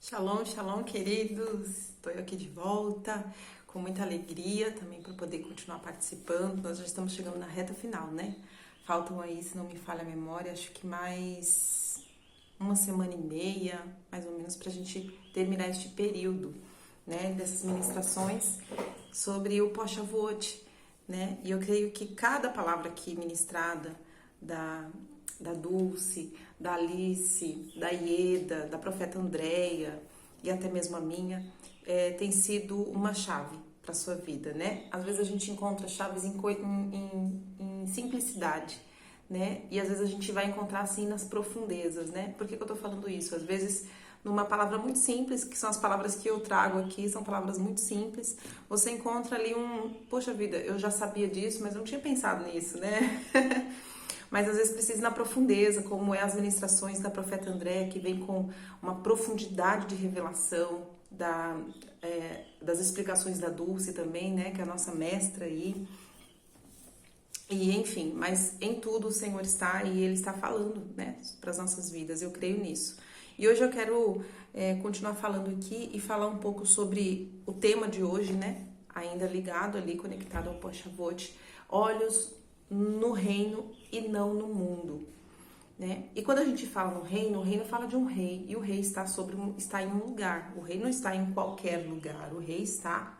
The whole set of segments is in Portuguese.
Shalom, shalom, queridos. Estou aqui de volta com muita alegria também para poder continuar participando. Nós já estamos chegando na reta final, né? Faltam aí, se não me falha a memória, acho que mais uma semana e meia, mais ou menos, para a gente terminar este período, né? Dessas ministrações sobre o Poshavot, né? E eu creio que cada palavra aqui ministrada da Dulce, da Alice, da Ieda, da profeta Andréia e até mesmo a minha, tem sido uma chave para a sua vida, né? Às vezes a gente encontra chaves em simplicidade, né? E às vezes a gente vai encontrar assim nas profundezas, né? Por que eu tô falando isso? Às vezes numa palavra muito simples, que são as palavras que eu trago aqui, são palavras muito simples, você encontra ali poxa vida, eu já sabia disso, mas eu não tinha pensado nisso, né? Mas às vezes precisa ir na profundeza, como é as ministrações da profeta Andréia, que vem com uma profundidade de revelação, das explicações da Dulce também, né, que é a nossa mestra aí. E enfim, mas em tudo o Senhor está e Ele está falando, né, para as nossas vidas, eu creio nisso. E hoje eu quero continuar falando aqui e falar um pouco sobre o tema de hoje, né, ainda ligado ali, conectado ao Poshavot, olhos no reino e não no mundo, né? E quando a gente fala no reino, o reino fala de um rei, e o rei está em um lugar. O rei não está em qualquer lugar, o rei está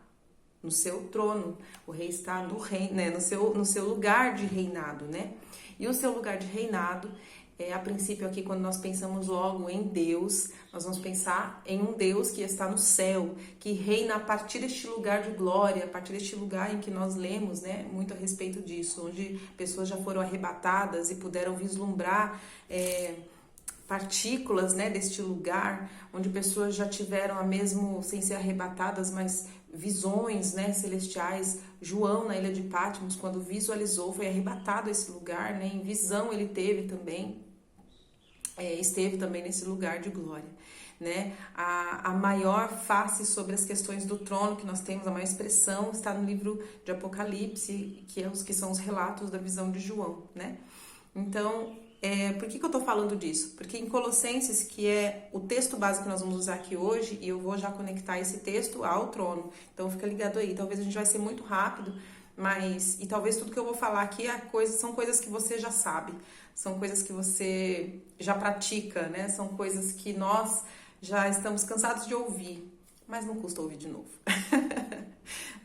no seu trono, o rei está no reino, né? no seu lugar de reinado, né? E o seu lugar de reinado, a princípio aqui, quando nós pensamos logo em Deus, nós vamos pensar em um Deus que está no céu, que reina a partir deste lugar de glória, a partir deste lugar em que nós lemos, né, muito a respeito disso, onde pessoas já foram arrebatadas e puderam vislumbrar partículas, né, deste lugar, onde pessoas já tiveram, mesmo sem ser arrebatadas, mas visões, né, celestiais. João, na ilha de Patmos, quando visualizou, foi arrebatado a esse lugar, né, em visão ele teve também, esteve também nesse lugar de glória, né? A maior face sobre as questões do trono que nós temos, a maior expressão, está no livro de Apocalipse, que são os relatos da visão de João, né? Então, por que eu tô falando disso? Porque em Colossenses, que é o texto básico que nós vamos usar aqui hoje, e eu vou já conectar esse texto ao trono, então fica ligado aí, talvez a gente vai ser muito rápido, e talvez tudo que eu vou falar aqui são coisas que você já sabe, são coisas que você já pratica, né? São coisas que nós já estamos cansados de ouvir, mas não custa ouvir de novo.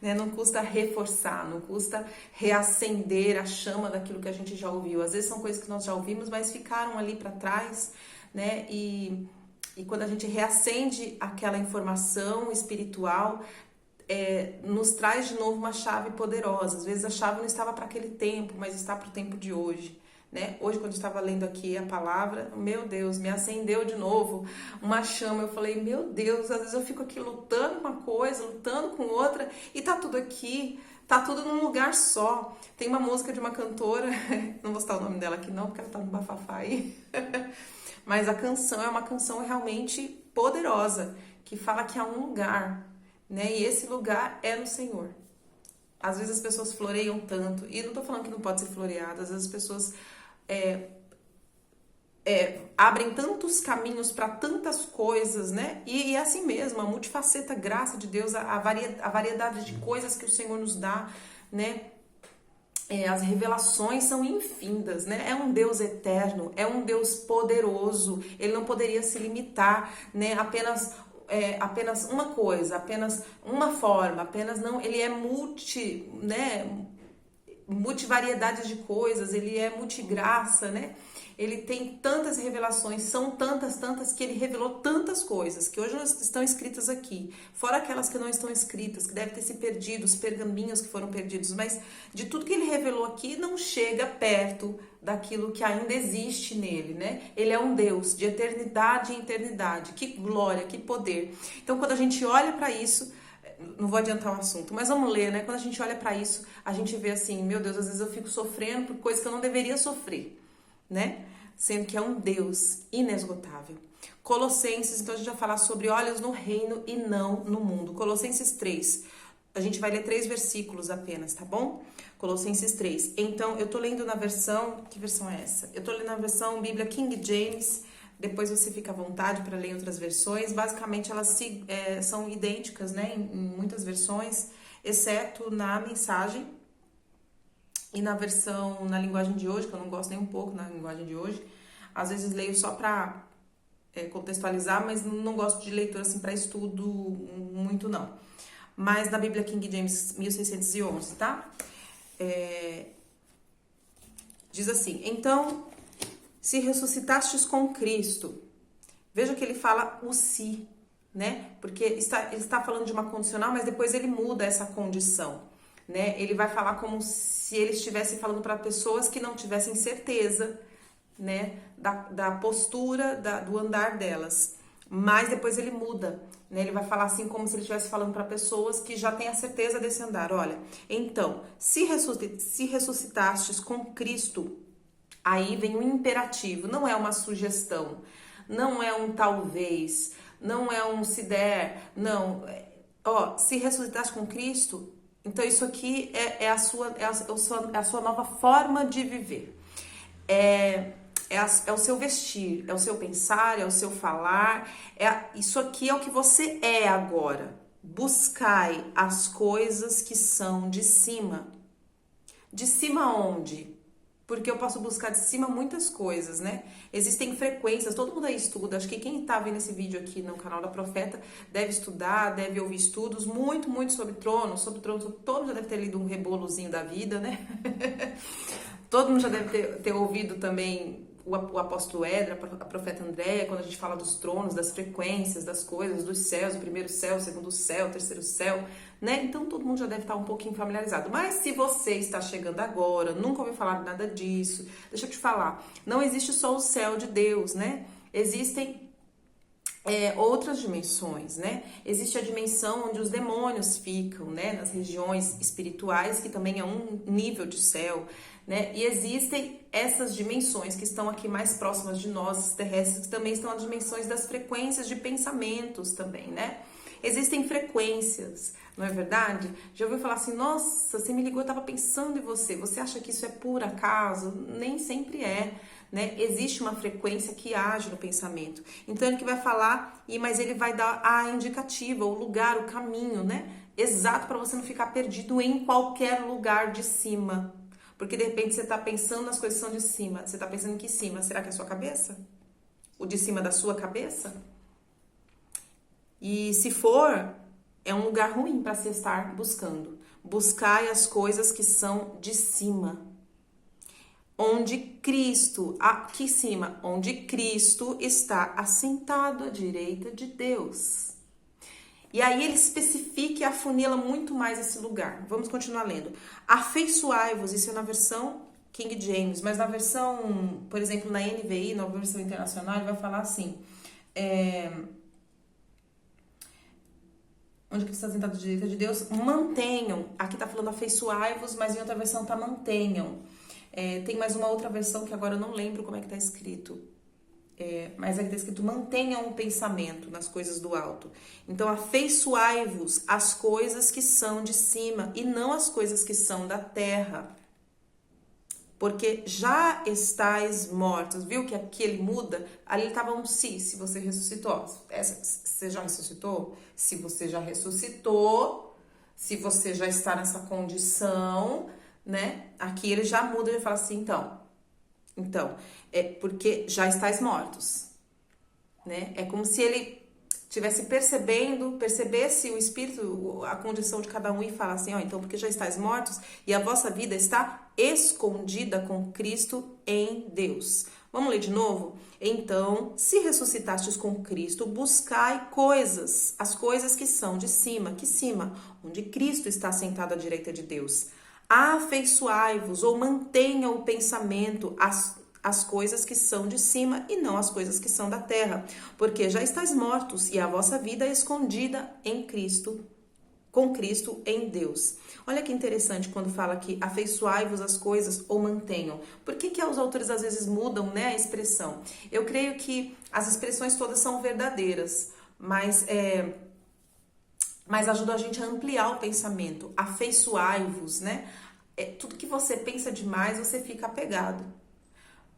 Né? Não custa reforçar, não custa reacender a chama daquilo que a gente já ouviu. Às vezes são coisas que nós já ouvimos, mas ficaram ali para trás, né? E quando a gente reacende aquela informação espiritual, nos traz de novo uma chave poderosa. Às vezes a chave não estava para aquele tempo, mas está para o tempo de hoje, né? Hoje, quando eu estava lendo aqui a palavra, meu Deus, me acendeu de novo uma chama. Eu falei, meu Deus, às vezes eu fico aqui lutando com uma coisa, lutando com outra, e tá tudo aqui, tá tudo num lugar só. Tem uma música de uma cantora, não vou citar o nome dela aqui não, porque ela tá no bafafá aí, mas a canção é uma canção realmente poderosa, que fala que há um lugar, né? E esse lugar é no Senhor. Às vezes as pessoas floreiam tanto, e não tô falando que não pode ser floreado, às vezes as pessoas abrem tantos caminhos para tantas coisas, né? E é assim mesmo, a multifaceta graça de Deus, a variedade de coisas que o Senhor nos dá, né? As revelações são infindas, né? É um Deus eterno, é um Deus poderoso, ele não poderia se limitar, né? Apenas uma coisa, apenas uma forma, não, ele é multivariedade de coisas, ele é multigraça, né? Ele tem tantas revelações, são tantas que ele revelou tantas coisas que hoje estão escritas aqui, fora aquelas que não estão escritas, que devem ter se perdido, os pergaminhos que foram perdidos, mas de tudo que ele revelou aqui não chega perto daquilo que ainda existe nele, né? Ele é um Deus de eternidade em eternidade, que glória, que poder. Então, quando a gente olha para isso, não vou adiantar o assunto, mas vamos ler, né? Quando a gente olha para isso, a gente vê assim, meu Deus, às vezes eu fico sofrendo por coisas que eu não deveria sofrer, né? Sendo que é um Deus inesgotável. Colossenses, então a gente vai falar sobre olhos no reino e não no mundo. Colossenses 3, a gente vai ler 3 versículos apenas, tá bom? Colossenses 3. Então, eu tô lendo na versão, que versão é essa? Eu tô lendo na versão Bíblia King James, depois você fica à vontade para ler em outras versões. Basicamente, elas são idênticas, né, em muitas versões, exceto na mensagem e na versão, na linguagem de hoje, que eu não gosto nem um pouco na linguagem de hoje. Às vezes leio só para contextualizar, mas não gosto de leitura assim para estudo muito não. Mas na Bíblia King James 1611, tá? Diz assim: então, se ressuscitastes com Cristo, veja que ele fala o se, né? Porque ele está falando de uma condicional, mas depois ele muda essa condição, né? Ele vai falar como se ele estivesse falando para pessoas que não tivessem certeza, né, da postura, do andar delas. Mas depois ele muda, né? Ele vai falar assim como se ele estivesse falando para pessoas que já têm a certeza desse andar. Olha, então, se ressuscitastes com Cristo, aí vem um imperativo, não é uma sugestão, não é um talvez, não é um se der, não. Ó, se ressuscitaste com Cristo, então isso aqui é a sua nova forma de viver. É o seu vestir, é o seu pensar, é o seu falar, isso aqui é o que você é agora. Buscai as coisas que são de cima. De cima onde? Porque eu posso buscar de cima muitas coisas, né? Existem frequências, todo mundo aí estuda. Acho que quem tá vendo esse vídeo aqui no canal da Profeta deve estudar, deve ouvir estudos muito sobre trono. Todo mundo já deve ter lido um rebolozinho da vida, né? Todo mundo já deve ter ouvido também o apóstolo Edra, a profeta Andréia, quando a gente fala dos tronos, das frequências, das coisas, dos céus, o primeiro céu, o segundo céu, o terceiro céu, né? Então todo mundo já deve estar um pouquinho familiarizado. Mas se você está chegando agora, nunca ouviu falar nada disso, deixa eu te falar, não existe só o céu de Deus, né? Existem outras dimensões, né? Existe a dimensão onde os demônios ficam, né? Nas regiões espirituais, que também é um nível de céu, né? E existem essas dimensões que estão aqui mais próximas de nós, os terrestres, que também estão as dimensões das frequências de pensamentos também, né? Existem frequências, não é verdade? Já ouviu falar assim, nossa, você me ligou, eu estava pensando em você. Você acha que isso é por acaso? Nem sempre é, né? Existe uma frequência que age no pensamento. Então ele que vai falar, mas ele vai dar a indicativa, o lugar, o caminho, né? Exato, para você não ficar perdido em qualquer lugar de cima. Porque de repente você está pensando nas coisas que são de cima. Você está pensando em que cima? Será que é a sua cabeça? O de cima da sua cabeça? E se for, é um lugar ruim para se estar buscando. Buscai as coisas que são de cima. Onde Cristo, aqui em cima, onde Cristo está assentado à direita de Deus. E aí ele especifica e afunila muito mais esse lugar. Vamos continuar lendo. Afeiçoai-vos, isso é na versão King James, mas na versão, por exemplo, na NVI, na versão internacional, ele vai falar assim, onde que está sentado à direita de Deus, mantenham, aqui está falando afeiçoai-vos, mas em outra versão está mantenham. Tem mais uma outra versão que agora eu não lembro como é que está escrito. Mas aqui está escrito, mantenham o pensamento nas coisas do alto. Então, afeiçoai-vos às coisas que são de cima e não às coisas que são da terra. Porque já estáis mortos. Viu que aqui ele muda? Ali estava um se você ressuscitou. Você já ressuscitou? Se você já ressuscitou, se você já está nessa condição, né? Aqui ele já muda e fala assim, então, porque já estáis mortos, né? É como se ele estivesse percebesse o espírito, a condição de cada um e fala assim, então porque já estáis mortos e a vossa vida está escondida com Cristo em Deus. Vamos ler de novo? Então, se ressuscitastes com Cristo, buscai as coisas que são de cima. Que cima? Onde Cristo está sentado à direita de Deus. Afeiçoai-vos ou mantenha o pensamento as coisas que são de cima e não as coisas que são da terra, porque já estáis mortos e a vossa vida é escondida em Cristo, com Cristo em Deus. Olha que interessante quando fala aqui, afeiçoai-vos as coisas ou mantenham. Por que os autores às vezes mudam, né, a expressão? Eu creio que as expressões todas são verdadeiras, mas ajuda a gente a ampliar o pensamento. Afeiçoai-vos, né? Tudo que você pensa demais, você fica apegado.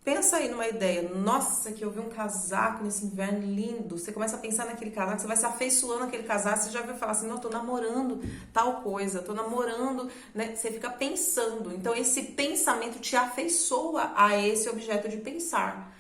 Pensa aí numa ideia. Nossa, que eu vi um casaco nesse inverno lindo. Você começa a pensar naquele casaco, você vai se afeiçoando naquele casaco, você já vai falar assim, não, tô namorando tal coisa, tô namorando, né? Você fica pensando. Então, esse pensamento te afeiçoa a esse objeto de pensar.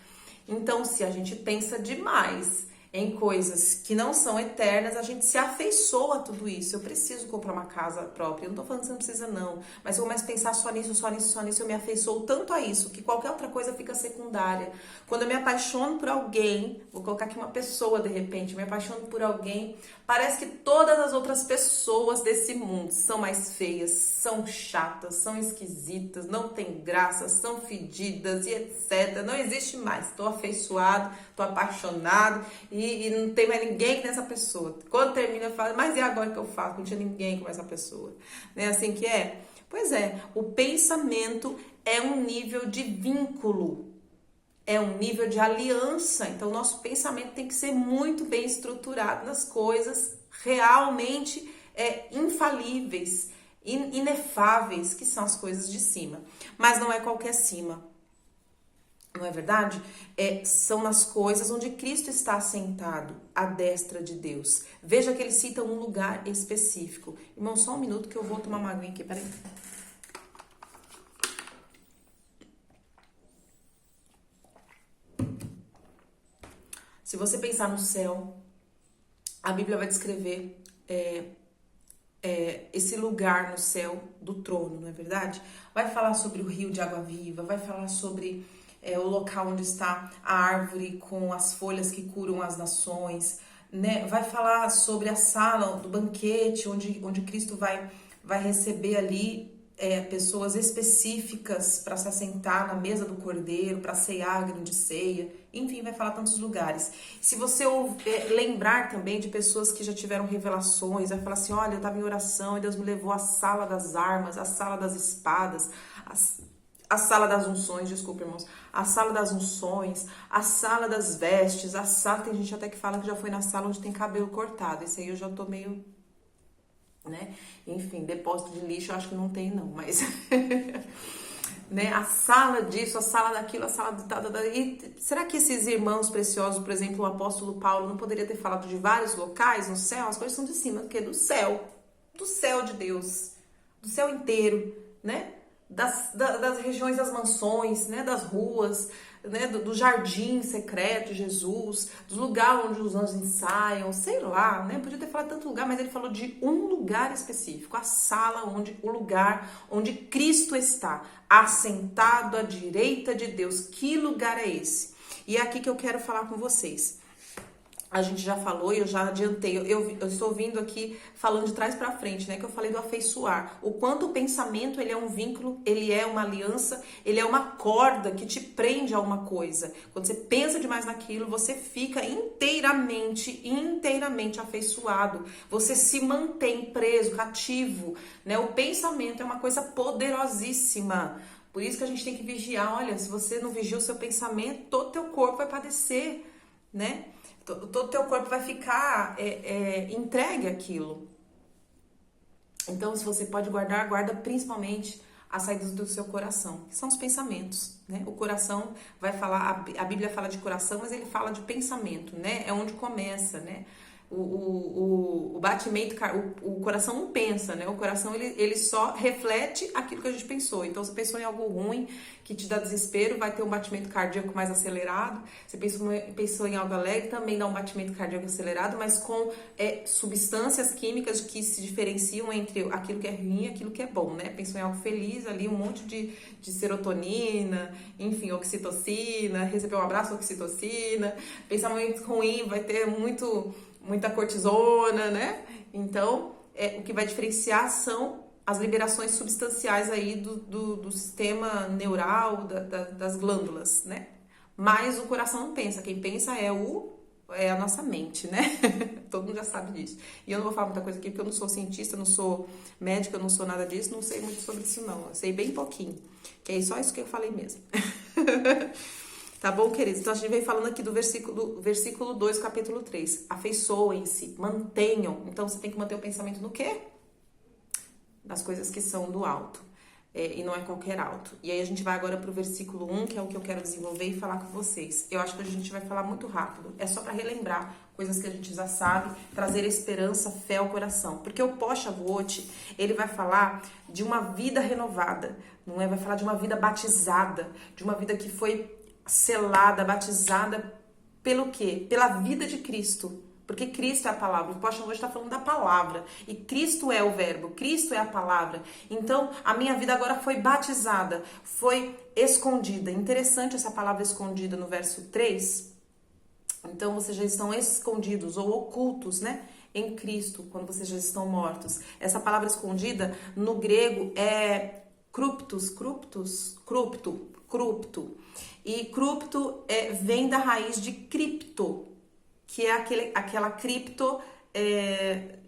Então, se a gente pensa demais em coisas que não são eternas, a gente se afeiçoa a tudo isso. Eu preciso comprar uma casa própria. Eu não tô falando que você não precisa, não. Mas eu começo a pensar só nisso, só nisso, só nisso. Eu me afeiçoo tanto a isso que qualquer outra coisa fica secundária. Quando eu me apaixono por alguém, vou colocar aqui uma pessoa de repente, me apaixono por alguém, parece que todas as outras pessoas desse mundo são mais feias, são chatas, são esquisitas, não tem graça, são fedidas e etc. Não existe mais. Tô afeiçoado, tô apaixonado e não tem mais ninguém que nessa pessoa. Quando termina, eu falo, mas e agora que eu faço? Não tinha ninguém com essa pessoa. Não é assim que é? Pois é, o pensamento é um nível de vínculo, é um nível de aliança. Então, o nosso pensamento tem que ser muito bem estruturado nas coisas realmente infalíveis, inefáveis, que são as coisas de cima. Mas não é qualquer cima. Não é verdade? São nas coisas onde Cristo está assentado, à destra de Deus. Veja que ele cita um lugar específico. Irmão, só um minuto que eu vou tomar uma aguinha aqui, peraí. Se você pensar no céu, a Bíblia vai descrever esse lugar no céu do trono, não é verdade? Vai falar sobre o rio de água viva, vai falar sobre o local onde está a árvore com as folhas que curam as nações, né? Vai falar sobre a sala do banquete, onde Cristo vai receber ali pessoas específicas para se assentar na mesa do Cordeiro, para ceiar a grande ceia. Enfim, vai falar tantos lugares. Se você lembrar também de pessoas que já tiveram revelações, vai falar assim, olha, eu estava em oração e Deus me levou à sala das armas, à sala das espadas, a sala das unções, desculpa, irmãos, a sala das unções, a sala das vestes, a sala, tem gente até que fala que já foi na sala onde tem cabelo cortado, esse aí eu já tô meio, né, enfim, depósito de lixo eu acho que não tem não, mas, né, a sala disso, a sala daquilo, a sala do tal, e será que esses irmãos preciosos, por exemplo, o apóstolo Paulo não poderia ter falado de vários locais no céu? As coisas são de cima, do que? Do céu de Deus, do céu inteiro, né? Das regiões das mansões, né, das ruas, né, do jardim secreto de Jesus, do lugar onde os anjos ensaiam, sei lá, né, podia ter falado tanto lugar, mas ele falou de um lugar específico, a sala o lugar onde Cristo está, assentado à direita de Deus. Que lugar é esse? E é aqui que eu quero falar com vocês. A gente já falou e eu já adiantei, eu estou vindo aqui falando de trás para frente, né, que eu falei do afeiçoar, o quanto o pensamento ele é um vínculo, ele é uma aliança, ele é uma corda que te prende a uma coisa. Quando você pensa demais naquilo, você fica inteiramente afeiçoado, você se mantém preso, cativo, né, o pensamento é uma coisa poderosíssima. Por isso que a gente tem que vigiar. Olha, se você não vigia o seu pensamento, todo teu corpo vai padecer, né? Todo teu corpo vai ficar entregue àquilo. Então, se você pode guardar, guarda principalmente as saídas do seu coração, que são os pensamentos, né? O coração vai falar, a Bíblia fala de coração, mas ele fala de pensamento, né? É onde começa, né? O batimento, o coração não pensa, né? O coração ele só reflete aquilo que a gente pensou. Então, você pensou em algo ruim que te dá desespero, vai ter um batimento cardíaco mais acelerado. Você pensou em algo alegre, também dá um batimento cardíaco acelerado, mas com substâncias químicas que se diferenciam entre aquilo que é ruim e aquilo que é bom, né? Pensou em algo feliz, ali um monte de serotonina, enfim, oxitocina, recebeu um abraço, oxitocina. Pensamento ruim, vai ter muita cortisona, né? Então, o que vai diferenciar são as liberações substanciais aí do sistema neural, das glândulas, né? Mas o coração não pensa. Quem pensa é a nossa mente, né? Todo mundo já sabe disso. E eu não vou falar muita coisa aqui, porque eu não sou cientista, não sou médica, não sou nada disso, não sei muito sobre isso não. Eu sei bem pouquinho. Que é só isso que eu falei mesmo. Tá bom, queridos? Então, a gente vem falando aqui do versículo 2, capítulo 3. Afeiçoem-se, mantenham. Então, você tem que manter o pensamento no quê? Nas coisas que são do alto. e não é qualquer alto. E aí a gente vai agora pro versículo 1, que é o que eu quero desenvolver e falar com vocês. Eu acho que a gente vai falar muito rápido, é só para relembrar coisas que a gente já sabe, trazer esperança, fé ao coração. Porque o Pó Shavuot, ele vai falar de uma vida renovada, não é? Vai falar de uma vida batizada, de uma vida que foi selada, batizada pelo quê? Pela vida de Cristo. Porque Cristo é a palavra. O Pó Shavuot está falando da palavra. E Cristo é o verbo. Cristo é a palavra. Então, a minha vida agora foi batizada. Foi escondida. Interessante essa palavra escondida no verso 3. Então, vocês já estão escondidos ou ocultos, né? Em Cristo, quando vocês já estão mortos. Essa palavra escondida, no grego, é crupto. E crupto vem da raiz de cripto, que é aquela cripto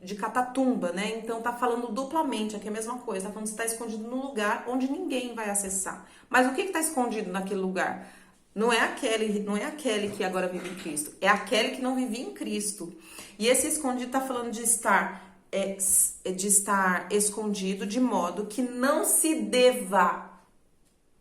de catatumba, né? Então tá falando duplamente, aqui é a mesma coisa, tá falando que você tá escondido num lugar onde ninguém vai acessar. Mas o que tá escondido naquele lugar? Não é aquele que agora vive em Cristo, é aquele que não vivia em Cristo. E esse escondido tá falando de estar escondido de modo que não se deva.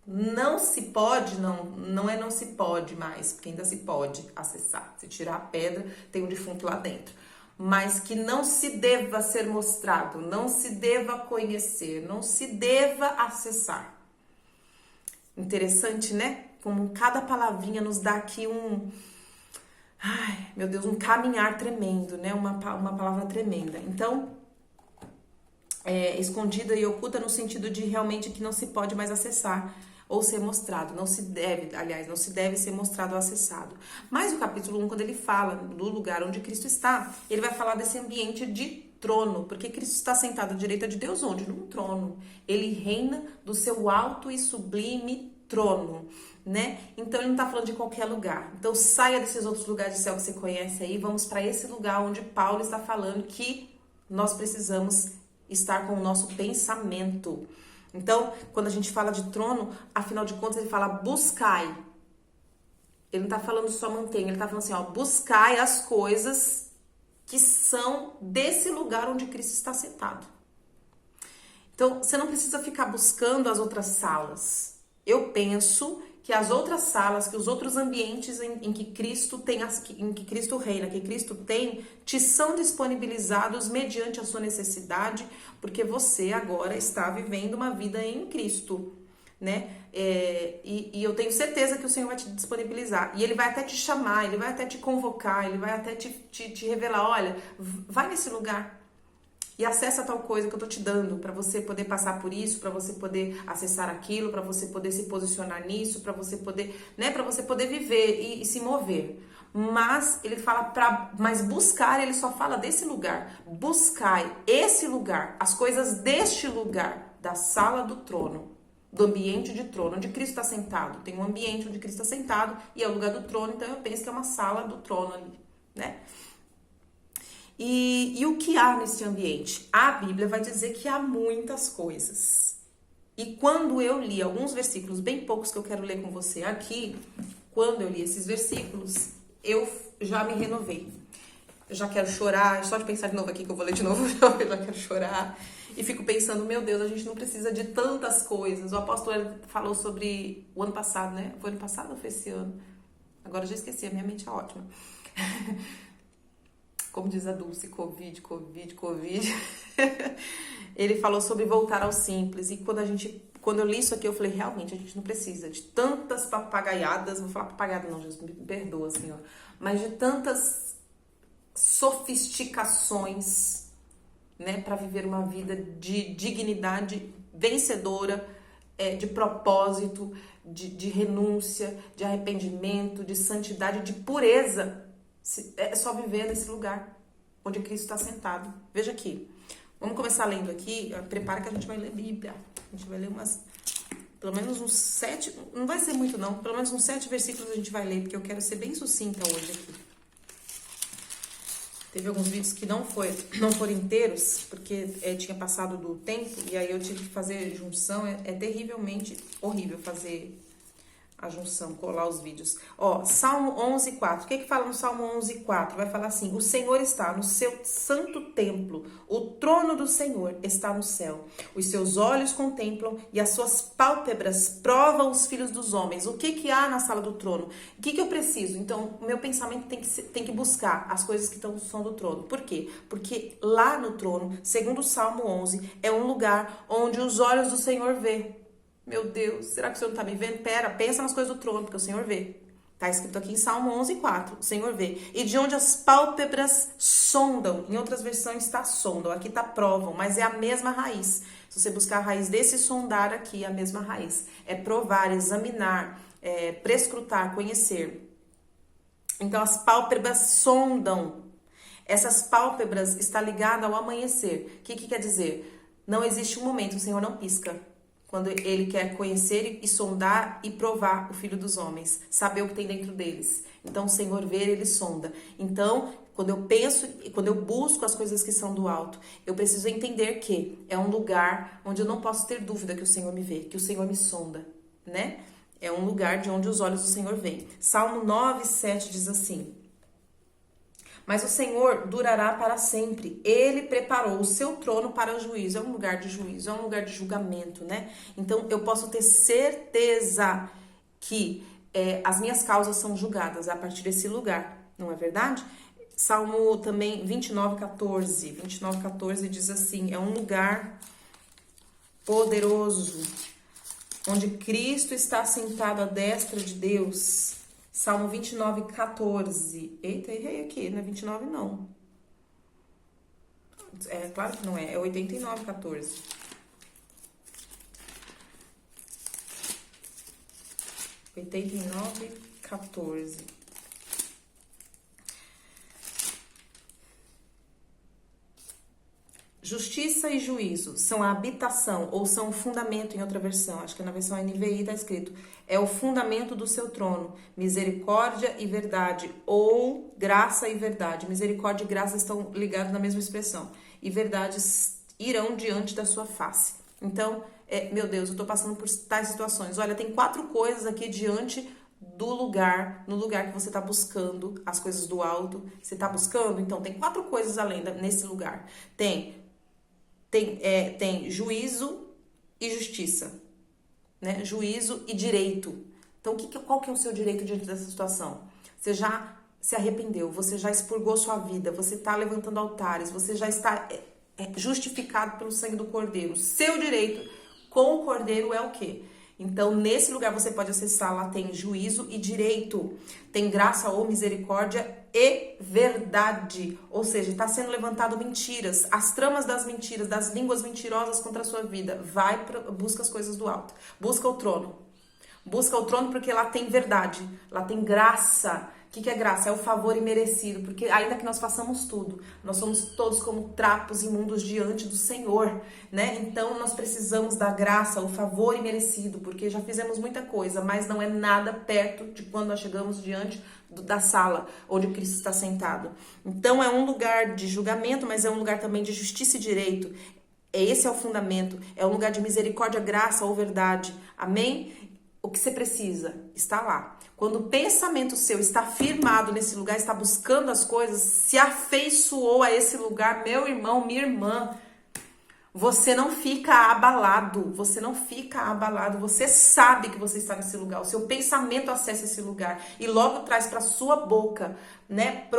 Não se pode, não se pode mais, porque ainda se pode acessar. Se tirar a pedra, tem um defunto lá dentro. Mas que não se deva ser mostrado, não se deva conhecer, não se deva acessar. Interessante, né? Como cada palavrinha nos dá aqui um caminhar tremendo, né? Uma palavra tremenda. Então, escondida e oculta no sentido de realmente que não se pode mais acessar ou ser mostrado, não se deve ser mostrado ou acessado. Mas o capítulo 1, quando ele fala do lugar onde Cristo está, ele vai falar desse ambiente de trono, porque Cristo está sentado à direita de Deus onde? Num trono. Ele reina do seu alto e sublime trono, né? Então ele não está falando de qualquer lugar. Então saia desses outros lugares de céu que você conhece aí, vamos para esse lugar onde Paulo está falando que nós precisamos estar com o nosso pensamento. Então, quando a gente fala de trono, afinal de contas, ele fala buscai. Ele não está falando só mantenha, ele está falando assim, ó, buscai as coisas que são desse lugar onde Cristo está sentado. Então, você não precisa ficar buscando as outras salas. Eu penso que as outras salas, que os outros ambientes em que Cristo tem, em que Cristo reina, que Cristo tem, te são disponibilizados mediante a sua necessidade, porque você agora está vivendo uma vida em Cristo, né? E eu tenho certeza que o Senhor vai te disponibilizar. E Ele vai até te chamar, Ele vai até te convocar, Ele vai até te revelar, olha, vai nesse lugar. E acessa tal coisa que eu tô te dando para você poder passar por isso, para você poder acessar aquilo, para você poder se posicionar nisso, para você poder, né, para você poder viver e se mover. Mas ele fala mas buscar, ele só fala desse lugar. Buscai esse lugar, as coisas deste lugar, da sala do trono, do ambiente de trono, onde Cristo está sentado. Tem um ambiente onde Cristo está sentado e é o lugar do trono, então eu penso que é uma sala do trono ali, né? E o que há nesse ambiente? A Bíblia vai dizer que há muitas coisas. E quando eu li alguns versículos, bem poucos que eu quero ler com você aqui, quando eu li esses versículos, eu já me renovei. Eu já quero chorar, só de pensar de novo aqui que eu vou ler de novo, eu já quero chorar. E fico pensando, meu Deus, a gente não precisa de tantas coisas. O apóstolo falou sobre o ano passado, né? Foi ano passado ou foi esse ano? Agora eu já esqueci, a minha mente é ótima. Como diz a Dulce, Covid. Ele falou sobre voltar ao simples. E quando eu li isso aqui, eu falei, realmente, a gente não precisa de tantas papagaiadas. Vou falar papagaiada não, Jesus, me perdoa, Senhor. Mas de tantas sofisticações, né, para viver uma vida de dignidade vencedora, de propósito, de renúncia, de arrependimento, de santidade, de pureza. É só viver nesse lugar onde Cristo está sentado. Veja aqui. Vamos começar lendo aqui. Prepara que a gente vai ler Bíblia. A gente vai ler pelo menos uns 7, não vai ser muito não, pelo menos uns 7 versículos a gente vai ler, porque eu quero ser bem sucinta hoje aqui. Teve alguns vídeos que não foram inteiros, porque tinha passado do tempo, e aí eu tive que fazer junção. É terrivelmente horrível fazer a junção, colar os vídeos. Ó, Salmo 11:4. O que fala no Salmo 11:4? Vai falar assim: o Senhor está no seu santo templo, o trono do Senhor está no céu. Os seus olhos contemplam e as suas pálpebras provam os filhos dos homens. O que há na sala do trono? O que eu preciso? Então, o meu pensamento tem que buscar as coisas que são do trono. Por quê? Porque lá no trono, segundo o Salmo 11, é um lugar onde os olhos do Senhor vê. Meu Deus, será que o Senhor não tá me vendo? Pera, pensa nas coisas do trono, porque o Senhor vê. Tá escrito aqui em Salmo 11:4, o Senhor vê. E de onde as pálpebras sondam, em outras versões está sondam, aqui tá provam, mas é a mesma raiz. Se você buscar a raiz desse sondar aqui, é a mesma raiz. É provar, examinar, prescrutar, conhecer. Então as pálpebras sondam. Essas pálpebras está ligada ao amanhecer. O que quer dizer? Não existe um momento, o Senhor não pisca. Quando ele quer conhecer e sondar e provar o Filho dos Homens, saber o que tem dentro deles. Então, o Senhor vê, ele sonda. Então, quando eu penso, quando eu busco as coisas que são do alto, eu preciso entender que é um lugar onde eu não posso ter dúvida que o Senhor me vê, que o Senhor me sonda, né? É um lugar de onde os olhos do Senhor vêm. Salmo 9:7 diz assim: mas o Senhor durará para sempre. Ele preparou o seu trono para o juízo. É um lugar de juízo, é um lugar de julgamento, né? Então, eu posso ter certeza que as minhas causas são julgadas a partir desse lugar. Não é verdade? Salmo também 29:14. 29:14 diz assim: é um lugar poderoso, onde Cristo está sentado à destra de Deus. Salmo 29:14. Eita, errei aqui, não é 29 não. É claro que não é, é 89:14. 89:14. Justiça e juízo são a habitação, ou são o fundamento em outra versão. Acho que na versão NVI está escrito: é o fundamento do seu trono. Misericórdia e verdade, ou graça e verdade. Misericórdia e graça estão ligados na mesma expressão. E verdades irão diante da sua face. Então, meu Deus, eu estou passando por tais situações. Olha, tem 4 coisas aqui diante do lugar, no lugar que você está buscando as coisas do alto. Você está buscando? Então, tem 4 coisas além nesse lugar. Tem juízo e justiça, né? Juízo e direito. Então, qual que é o seu direito diante dessa situação? Você já se arrependeu, você já expurgou sua vida, você está levantando altares, você já está justificado pelo sangue do Cordeiro. Seu direito com o Cordeiro é o quê? Então, nesse lugar você pode acessar, lá tem juízo e direito, tem graça ou misericórdia e verdade, ou seja, está sendo levantado mentiras, as tramas das mentiras, das línguas mentirosas contra a sua vida. Busca as coisas do alto, busca o trono porque lá tem verdade, lá tem graça. O que é graça? É o favor imerecido, porque ainda que nós façamos tudo, nós somos todos como trapos imundos diante do Senhor, né? Então nós precisamos da graça, o favor imerecido, porque já fizemos muita coisa, mas não é nada perto de quando nós chegamos diante da sala onde Cristo está sentado. Então é um lugar de julgamento, mas é um lugar também de justiça e direito. Esse é o fundamento, é um lugar de misericórdia, graça ou verdade. Amém? O que você precisa está lá. Quando o pensamento seu está firmado nesse lugar, está buscando as coisas, se afeiçoou a esse lugar, meu irmão, minha irmã, você não fica abalado, você sabe que você está nesse lugar, o seu pensamento acessa esse lugar e logo traz para sua boca, né,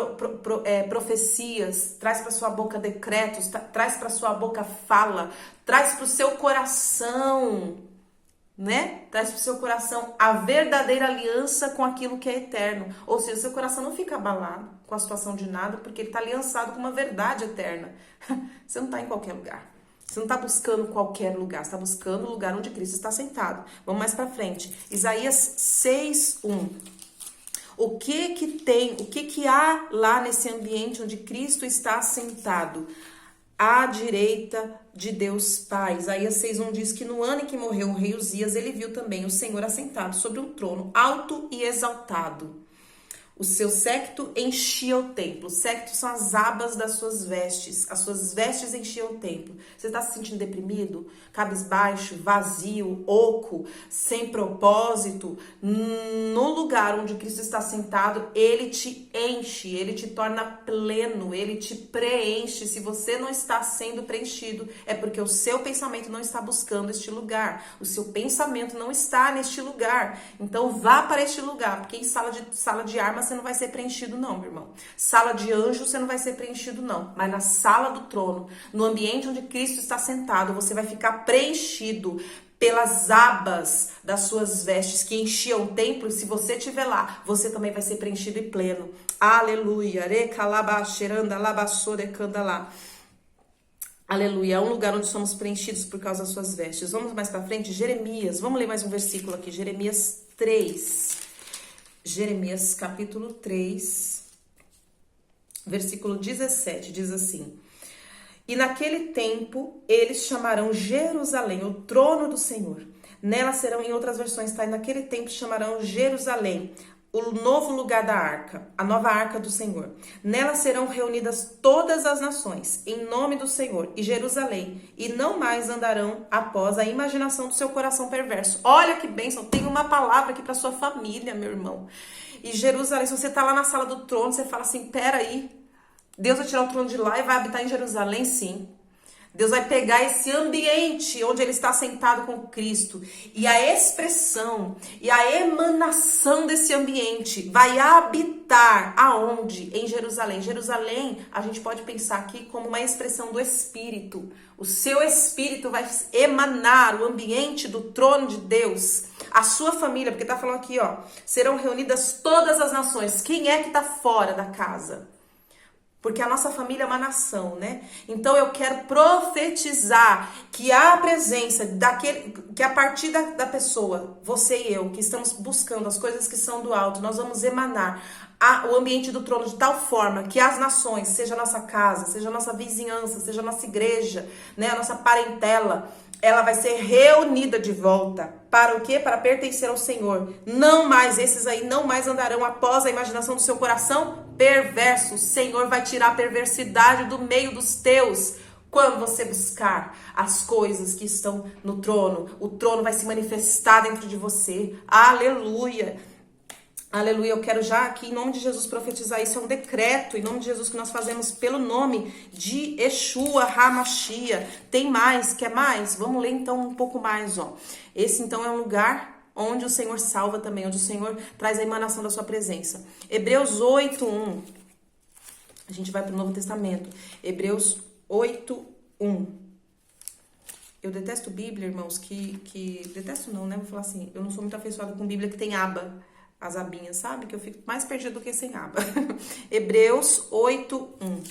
profecias, traz para sua boca decretos, traz para sua boca fala, traz para o seu coração, né? Traz para o seu coração a verdadeira aliança com aquilo que é eterno. Ou seja, seu coração não fica abalado com a situação de nada, porque ele está aliançado com uma verdade eterna. Você não está em qualquer lugar. Você não está buscando qualquer lugar. Você está buscando o lugar onde Cristo está sentado. Vamos mais para frente. Isaías 6:1. O que há lá nesse ambiente onde Cristo está sentado? À direita de Deus Pai. Isaías 6:1 diz que no ano em que morreu o rei Uzias, ele viu também o Senhor assentado sobre um trono alto e exaltado. O seu séquito enchia o templo. O séquito são as abas das suas vestes. As suas vestes enchiam o templo. Você está se sentindo deprimido, cabisbaixo, vazio, oco, sem propósito? No lugar onde Cristo está sentado, Ele te enche, Ele te torna pleno, Ele te preenche. Se você não está sendo preenchido, é porque o seu pensamento não está buscando este lugar. O seu pensamento não está neste lugar. Então vá para este lugar, porque em sala de armas você não vai ser preenchido não, meu irmão. Sala de anjo você não vai ser preenchido não. Mas na sala do trono, no ambiente onde Cristo está sentado, você vai ficar preenchido pelas abas das suas vestes que enchiam o templo. E se você estiver lá, você também vai ser preenchido e pleno. Aleluia. Aleluia. É um lugar onde somos preenchidos por causa das suas vestes. Vamos mais para frente. Jeremias. Vamos ler mais um versículo aqui. Jeremias 3. Jeremias capítulo 3, versículo 17, diz assim: E naquele tempo eles chamarão Jerusalém, o trono do Senhor. Nela serão, em outras versões, tá? E naquele tempo chamarão Jerusalém, o novo lugar da arca, a nova arca do Senhor. Nela serão reunidas todas as nações, em nome do Senhor, e Jerusalém, e não mais andarão após a imaginação do seu coração perverso. Olha que bênção, tem uma palavra aqui para sua família, meu irmão. E Jerusalém, se você tá lá na sala do trono, você fala assim, peraí, Deus vai tirar o trono de lá e vai habitar em Jerusalém? Sim. Deus vai pegar esse ambiente onde ele está sentado com Cristo e a expressão e a emanação desse ambiente vai habitar aonde? Em Jerusalém. Jerusalém, a gente pode pensar aqui como uma expressão do Espírito. O seu Espírito vai emanar o ambiente do trono de Deus. A sua família, porque tá falando aqui, ó, serão reunidas todas as nações. Quem é que tá fora da casa? Porque a nossa família é uma nação, né? Então eu quero profetizar que a presença daquele, que a partir da pessoa, você e eu, que estamos buscando as coisas que são do alto, nós vamos emanar o ambiente do trono de tal forma que as nações, seja a nossa casa, seja a nossa vizinhança, seja a nossa igreja, né, a nossa parentela, ela vai ser reunida de volta. Para o quê? Para pertencer ao Senhor. Não mais, esses aí não mais andarão após a imaginação do seu coração perverso. O Senhor vai tirar a perversidade do meio dos teus. Quando você buscar as coisas que estão no trono, o trono vai se manifestar dentro de você. Aleluia. Aleluia, eu quero já aqui, em nome de Jesus, profetizar isso. É um decreto, em nome de Jesus, que nós fazemos pelo nome de Yeshua HaMashiach. Tem mais? Quer mais? Vamos ler então um pouco mais, ó. Esse então é um lugar onde o Senhor salva também, onde o Senhor traz a emanação da sua presença. Hebreus 8:1. A gente vai para o Novo Testamento. Hebreus 8:1. Eu detesto Bíblia, irmãos, que... Detesto não, né? Vou falar assim, eu não sou muito afeiçoada com Bíblia que tem aba. As abinhas, sabe? Que eu fico mais perdida do que sem aba. Hebreus 8:1.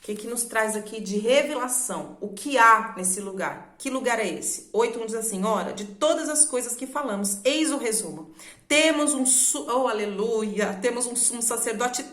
O que nos traz aqui de revelação? O que há nesse lugar? Que lugar é esse? 8:1 diz assim, ora, de todas as coisas que falamos, eis o resumo. Temos um, oh aleluia, temos um sumo sacerdote